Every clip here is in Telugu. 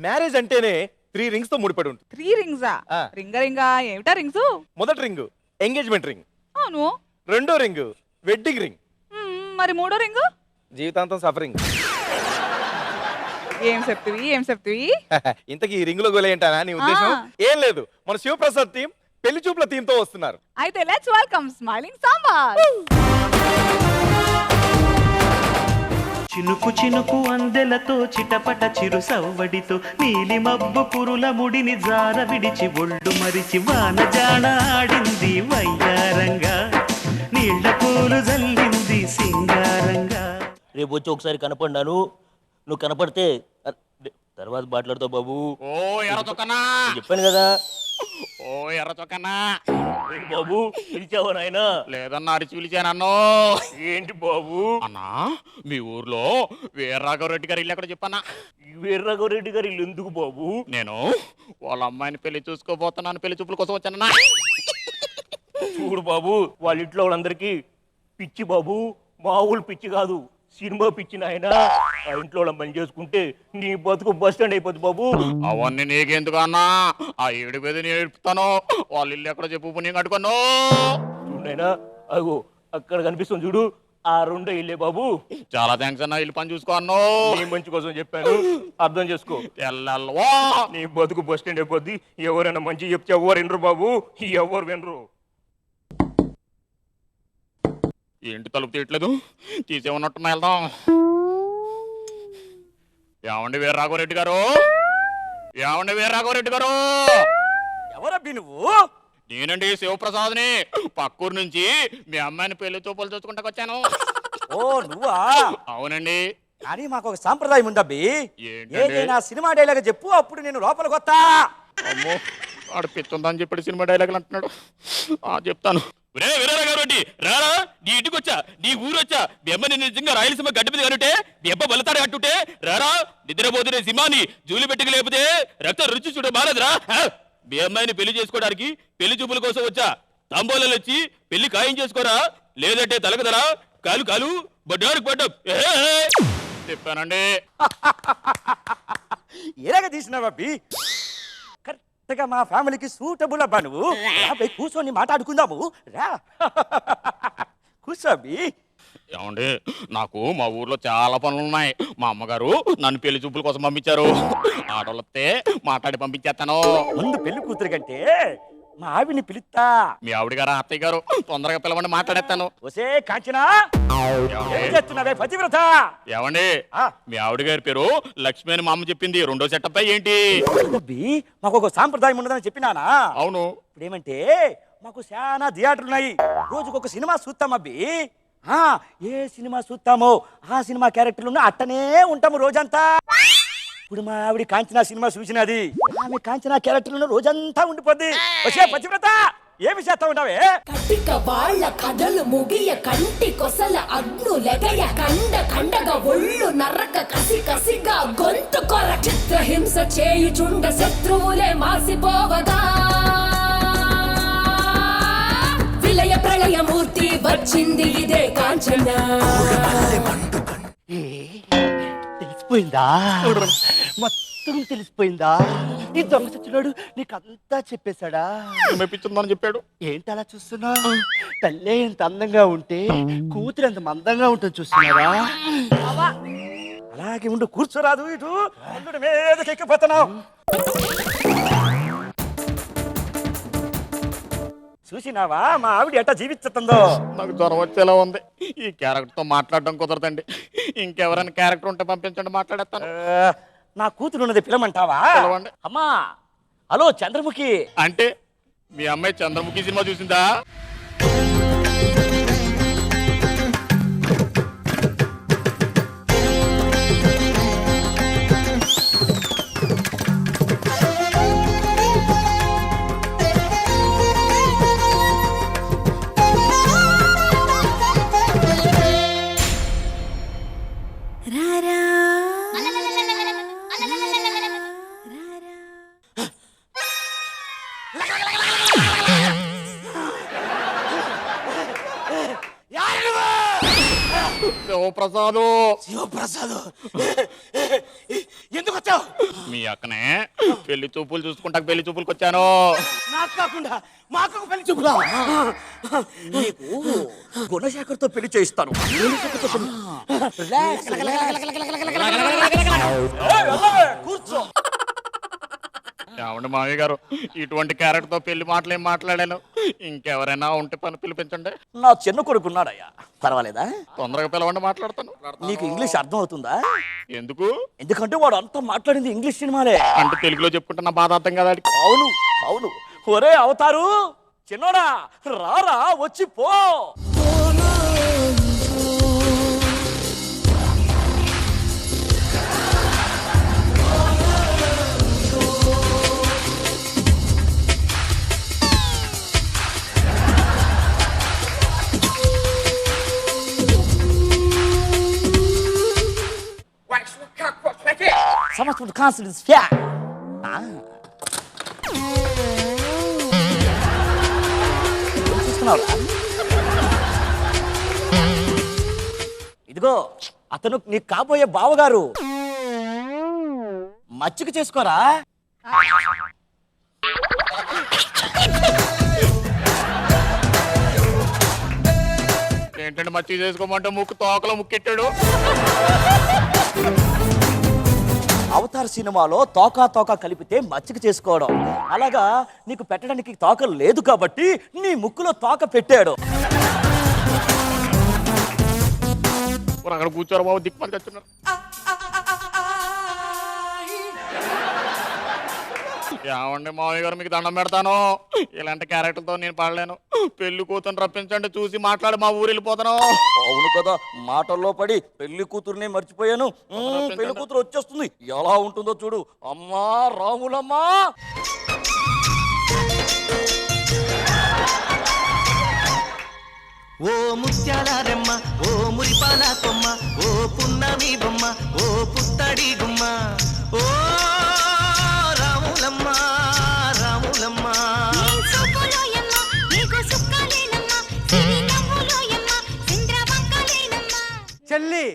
మ్యారేజ్ అంటేనే 3 rings తో ముడిపడి ఉంటుంది. 3 రింగ్సా? రింగా ఏమిటా రింగ్స్? మొదటి రింగ్ ఎంగేజ్మెంట్ రింగ్. అవును. రెండో రింగ్ వెడ్డింగ్ రింగ్. మరి మూడో రింగ్? జీవితాంతం సఫరింగ్. ఏం చెప్తివి? ఇంతకీ ఈ రింగ్ లో గోలేంటానా నీ ఉద్దేశం? ఏం లేదు, మన శివప్రసాద్ టీం పెళ్లి చూపుల టీం తో వస్తున్నారు. అయితే లెట్స్ వెల్కమ్ స్మైలింగ్ సాంబార్. చినుకు చినుకు అందెలతో చిటపట చిరు సవ్వడితో నీలి మబ్బు కురుల ముడిని జార విడిచి ఒళ్ళు మరిచి వానజాడ ఆడింది వయ్యారంగా, నీళ్ల పూలు జల్లింది సింగారంగా. రేపు వచ్చి ఒకసారి కనపడినాను, నువ్వు కనపడితే తర్వాత మాట్లాడతావు బాబు. ఓ ఎర్ర చొక్కనా చెప్పాను కదా. ఓ ఎర్ర చొక్కనా బాబు పిలిచావా నాయనా? లేదన్నా అడిచి పిలిచానన్ను. ఏంటి బాబు? అన్నా మీ ఊర్లో వీర్రాఘవరెడ్డి గారు ఇల్లు ఎక్కడ చెప్పన్నా? వీర్రాఘవరెడ్డి గారు ఇల్లు ఎందుకు బాబు? నేను వాళ్ళ అమ్మాయిని పెళ్లి చూసుకోబోతున్నాను, పెళ్లి చూపుల కోసం వచ్చానన్నా. చూడు బాబు, వాళ్ళ ఇంట్లో వాళ్ళందరికీ పిచ్చి బాబు, మామూలు పిచ్చి కాదు, సినిమా పిచ్చి నాయన. ఆ ఇంట్లో వాళ్ళని పని చేసుకుంటే నీ బతుకు బస్ స్టాండ్ అయిపోద్ది బాబు. అవన్నీ నీకెందుకు అన్నా, ఆ ఏడు మీద నేర్పుతాను. వాళ్ళ ఇల్లు ఎక్కడ చెప్పు నేను కట్టుకోను. చూడైనా అగో అక్కడ కనిపిస్తుంది చూడు, ఆ రెండో ఇల్లే బాబు. చాలా థ్యాంక్స్ అన్నా, ఇల్లు పని చూసుకోను. నీ మంచి కోసం చెప్పాను, అర్థం చేసుకో. ఎల్లల్వా నీ బతుకు బస్ స్టాండ్ అయిపోద్ది. ఎవరైనా మంచి చెప్తే ఎవరు వినరు బాబు, ఎవరు వినరు. ఏంటి తలుపు తీయట్లేదు? తీసే ఉన్నట్టున్నా, వెళ్దాం. ఏమండి వీర్రాఘవరెడ్డి గారు, ఏమండి వీర్రాఘవరెడ్డి గారు. ఎవరబ్బి నువ్వు? నేనండి శివప్రసాద్ని, పక్కూరు నుంచి మీ అమ్మాయిని పెళ్లి చూపులు చూసుకుంటాకు వచ్చాను. ఓ నువ్వా? అవునండి. కానీ మాకు ఒక సాంప్రదాయం ఉందబ్బి. ఏంటండి? ఏదైనా సినిమా డైలాగ్ చెప్పు, అప్పుడు నేను లోపలికి వస్తా. అమ్మో, ఆడ పిచ్చుందని చెప్పి సినిమా డైలాగులు అంటున్నాడు. చెప్తాను. వీరరాఘవరెడ్డి రారా, నీ ఇంటికి వచ్చా, నీ ఊరు వచ్చా. మీ అమ్మ నిన్ను నిజంగా రాయలసీమ గడ్డ మీద కనుంటే, మీ అబ్బ బలతాడు కట్టుంటే రారా. నిద్రపోతున్న సింహాన్ని జూలి పెట్టుకు లేకపోతే రక్త రుచి చూడ మారదురా. మీ అమ్మాయిని పెళ్లి చేసుకోవడానికి పెళ్లి చూపుల కోసం వచ్చా. తాంబూలాలు వచ్చి పెళ్లి ఖాయం చేసుకోరా, లేదంటే తలకదరా, కాలు కాలు బడ్డానికి పడ్డం. చెప్పానండి. ఎలాగ తీసినావబ్బి? కరెక్ట్గా మా ఫ్యామిలీకి సూటబుల్ అబ్బా నువ్వు. రాబోయ్ కూర్చొని మాట్లాడుకుందాము రా. కూర్చో అబ్బి. ఏమండి, నాకు మా ఊర్లో చాలా పనులు ఉన్నాయి. మా అమ్మగారు నన్ను పెళ్లి చూపుల కోసం పంపించారు. ఆడోళ్ళతే మాట్లాడి పంపించేస్తాను. ముందు పెళ్లి కూతురు కంటే మా ఆవిడ్ని పిలుస్తా. మీ ఆవిడ గారు అత్తయ్య గారు తొందరగా పిలవండి, మాట్లాడేస్తాను. ఒసే కాంచనా, ఏం చేస్తున్నావే పతివ్రత? ఏమండి, మీ ఆవిడ గారి పేరు లక్ష్మి అని మా అమ్మ చెప్పింది. రెండో సెటప్ ఏంటి? అబ్బి మాకు ఒక సాంప్రదాయం ఉండదని చెప్పినానా? అవును. ఇప్పుడు ఏమంటే మాకు చాలా థియేటర్లు ఉన్నాయి, రోజుకొక సినిమా చూస్తాం అబ్బి. ఏ సినిమా చూస్తామో ఆ సినిమా క్యారెక్టర్లు అట్టనే ఉంటాము రోజంతా. ఇప్పుడు మా ఆవిడ కాంచనా సినిమా చూసినది, ఆమె కాంచనా క్యారెక్టర్లను రోజంతా ఉండిపోద్ది. వచ్చే పతివ్రత ఏమి చేస్తా ఉంటావే? కటిక వాళ్ళ కథలు ముగియ, కంటి కొసల అగ్ను లెగయ, కండ కండగా ఒళ్ళు నరక, కసి కసిగా గొంతు కొర, చిత్రహింస చేయుచుండ శత్రువులే మాసిపోవగా, విలయ ప్రళయమూర్తి వచ్చింది ఇదే కాంచన. తెలిసిపోయిందా? మొత్తం తెలిసిపోయిందా? ఈ దొంగ సచ్చినాడు నీకంతా చెప్పేశాడా? మెప్పించుందని చెప్పాడు. ఏంటి అలా చూస్తున్నా? తల్లే ఎంత అందంగా ఉంటే కూతురు ఎంత మందంగా ఉంటుంది చూస్తున్నారా? అలాగే ఉండు, కూర్చోరాదు. ఇటు అల్లుడి మీదకి ఎక్కిపోతున్నావు. చూసినావా మా ఆవిడ ఎట్టా జీవిస్తుందో? నాకు జ్వరం వచ్చేలా ఉంది. ఈ క్యారెక్టర్ తో మాట్లాడడం కుదరదండి. ఇంకెవరైనా క్యారెక్టర్ ఉంటే పంపించండి, మాట్లాడేస్తాను. నా కూతురు ఉన్నది పిలమంటావా? పిలవండి. అమ్మా, హలో చంద్రముఖి. అంటే మీ అమ్మాయి చంద్రముఖి సినిమా చూసిందా? శివప్రసాదు, శివప్రసాద్ ఎందుకు వచ్చావు? మీ అక్కనే పెళ్లి చూపులు చూసుకుంటా పెళ్లి చూపులకు వచ్చాను. నాకు కాకుండా మా అక్కకు పెళ్లి చూపులా? నీకు గుణశేఖర్తో పెళ్లి చేయిస్తాను. రిలాక్స్. కూర్చో. ఏమండి మామయ్య గారు, ఇటువంటి క్యారెక్టర్ తో పెళ్లి మాటలు ఏం మాట్లాడాను. ఇంకెవరైనా ఉంటే పని పిలిపించండి. నా చిన్న కొడుకున్నాడయ్యా, పర్వాలేదా? తొందరగా పిలవండి, మాట్లాడతాను. నీకు ఇంగ్లీష్ అర్థం అవుతుందా? ఎందుకు? ఎందుకంటే వాడు అంతా మాట్లాడింది ఇంగ్లీష్ సినిమాలే. అంటే తెలుగులో చెప్పుకుంటే నా బాధ అర్థం కదా. అవును అవును. ఒరే అవతారు, చిన్నోడా రారా, వచ్చి పో. సమస్త కాన్ఫిడెన్స్ ఫ్యా. ఇదిగో అతను నీకు కాబోయే బావగారు. మచ్చిక చేసుకోరా. ఏంటంటే మచ్చి చేసుకోమంటే ముక్కు తోకలో ముక్కెట్టాడు. అవతార్ సినిమాలో తోకా తోకా కలిపితే మచ్చిక చేసుకోవడం. అలాగా నీకు పెట్టడానికి తోక లేదు కాబట్టి నీ ముక్కులో తోక పెట్టాడు. అక్కడ కూర్చోరు బాబు, దిక్కుమని తెచ్చున్నారు. ఏమండి మామయ్య గారు, మీకు దండం పెడతాను. ఇలాంటి క్యారెక్టర్తో నేను పడలేను. పెళ్లి కూతురు రప్పించండి, చూసి మాట్లాడి మా ఊరు వెళ్ళిపోతాను. అవును కదా, మాటల్లో పడి పెళ్లి కూతురునే మర్చిపోయాను. పెళ్లి కూతురు వచ్చేస్తుంది, ఎలా ఉంటుందో చూడు. అమ్మా రాములమ్మా. ఓ ముత్యాల రెమ్మ, ఓ మురిపాల కొమ్మ, ఓ పున్నమి బొమ్మ, ఓ పుత్తడి గుమ్మ, ఓ రాములమ్మ రాములమ్మ. చెల్లి,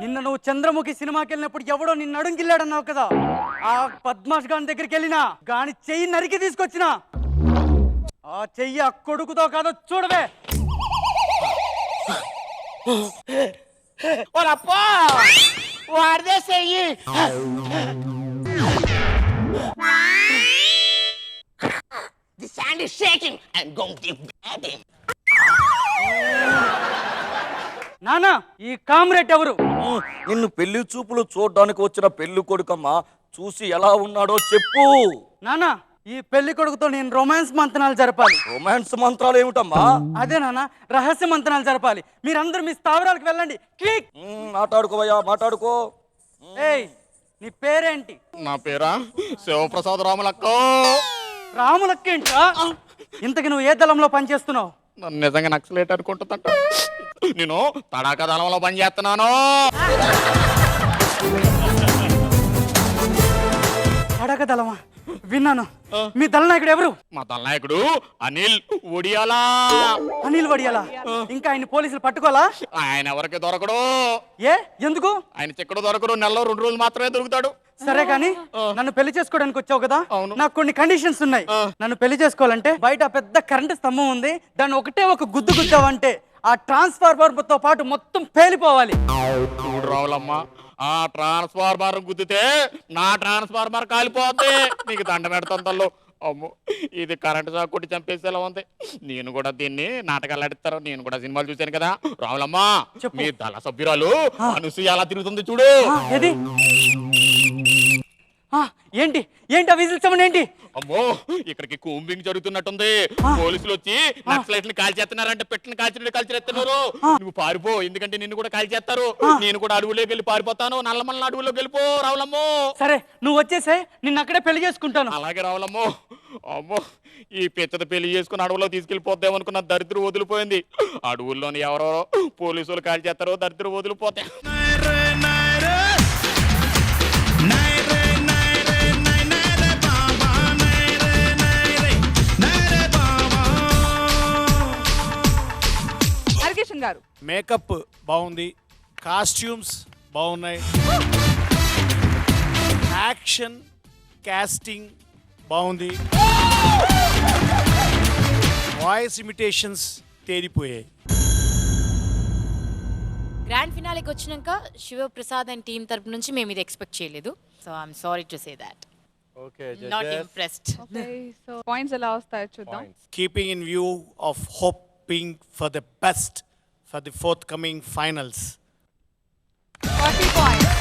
నిన్న నువ్వు చంద్రముఖి సినిమాకి వెళ్ళినప్పుడు ఎవడో నిన్ను అడుగుగిల్లాడన్నావు కదా. ఆ పద్మాష్ గాని దగ్గరికి వెళ్ళినా గాని చెయ్యి నరికి తీసుకొచ్చినా ఆ చెయ్యి ఆ కొడుకుతో కాదో చూడవే. వాడిదే చెయ్యి. The sand is shaking. I'm going to bed. నానా, ఈ కామ్రేడ్ ఎవరు? నిన్ను పెళ్లి చూపులు చూడడానికి వచ్చిన పెళ్లి కొడుకమ్మా. చూసి ఎలా ఉన్నాడో చెప్పు. నానా, ఈ పెళ్లి కొడుకుతో నేను రొమాన్స్ మంతనాలు జరపాలి. రొమాన్స్ మంత్రాలు ఏమిటమ్మా? అదే నాన్న, రహస్య మంతనాలు జరపాలి. మీరందరూ మీ స్థావరాలకు వెళ్ళండి. క్లిక్. మాట్లాడుకోవయ్యా, మాట్లాడుకో. ఏయ్, నీ పేరేంటి? నా పేరా శివప్రసాద్ రాములక్క. రాములక్కేంటా? ఇంతకి నువ్వు ఏ దళంలో పనిచేస్తున్నావు? నన్ను నిజంగా నక్సలేట్ అనుకుంటుందంట. నేను తడాక దళంలో పని చేస్తున్నాను. అడగ దళమా? విన్నాను. మీ దళనాయకుడు ఎవరు? మా దళనాయకుడు అనిల్ ఒడియాలా. అనిల్ వడియాలా? ఇంకా ఆయన పోలీసులు పట్టుకోవాలా? ఆయన ఎవరికి దొరకడు. ఏ ఎందుకు? ఆయన చెక్కడు దొరకడు. నెలలో 2 రోజులు మాత్రమే దొరుకుతాడు. సరే కానీ నన్ను పెళ్లి చేసుకోవడానికి వచ్చావు కదా, అవును. నాకు కొన్ని కండిషన్స్ ఉన్నాయి. నన్ను పెళ్లి చేసుకోవాలంటే బయట పెద్ద కరెంటు స్తంభం ఉంది, దాన్ని ఒకటే ఒక గుద్దు గుద్దావంటే ఆ ట్రాన్స్ఫార్మర్ తో పాటు మొత్తం పేలిపోవాలి. చూడు రావులమ్మ, ఆ ట్రాన్స్ఫార్మర్ గుద్దితే నా ట్రాన్స్ఫార్మర్ కాలిపోద్ది. నీకు దండ పెడతాను. అమ్మో, ఇది కరెంట్ షాక్ కొట్టి చంపేసేలా ఉంది. నేను కూడా దీన్ని నాటకాలు ఆడిస్తారు. నేను కూడా సినిమాలు చూశాను కదా. రావులమ్మ, మీ దళ సభ్యురాలు అనసూయ ఎలా తిరుగుతుంది చూడు. ఏది? ఏంటి ఏంటి ఆ విజిల్ సౌండ్ ఏంటి? అమ్మో, ఇక్కడికి కూంబింగ్ జరుగుతున్నట్టుంది. పోలీసులు వచ్చి నక్సలైట్ని కాల్చేస్తున్నారంటే, పెట్టిన కాల్చేస్తున్నారు. నువ్వు పారిపో, ఎందుకంటే నిన్ను కూడా కాల్చేస్తారు. నేను కూడా అడవులోకి వెళ్ళి పారిపోతాను. నల్లమల్ల అడవులోకి వెళ్ళిపో రావులమ్మో. సరే, నువ్వు వచ్చేసే, నిన్ను అక్కడే పెళ్లి చేసుకుంటాను. అలాగే రావులమ్మో. అమ్మో, ఈ పెద్దది పెళ్లి చేసుకుని అడవులో తీసుకెళ్లిపోద్దామనుకున్న దరిద్రం వదిలిపోయింది. అడవుల్లోని ఎవరో పోలీసులు కాల్చేస్తారో దరిద్రం వదిలిపోతే. గారు మేకప్ బాగుంది, కాస్ట్యూమ్స్ బాగున్నాయి, యాక్షన్ కాస్టింగ్ బాగుంది, వాయిస్ ఇమిటేషన్స్ తేలిపోయాయి. గ్రాండ్ ఫినాలేకి వచ్చినాక శివప్రసాద్ అండ్ టీం తరపు నుంచి మేము ఇది ఎక్స్పెక్ట్ చేయలేదు. So I'm sorry to say that. Okay not impressed. Okay so points ఎలా వస్తాయో చూద్దాం. Keeping in view of hoping for the best for the fourth coming finals. 40 points.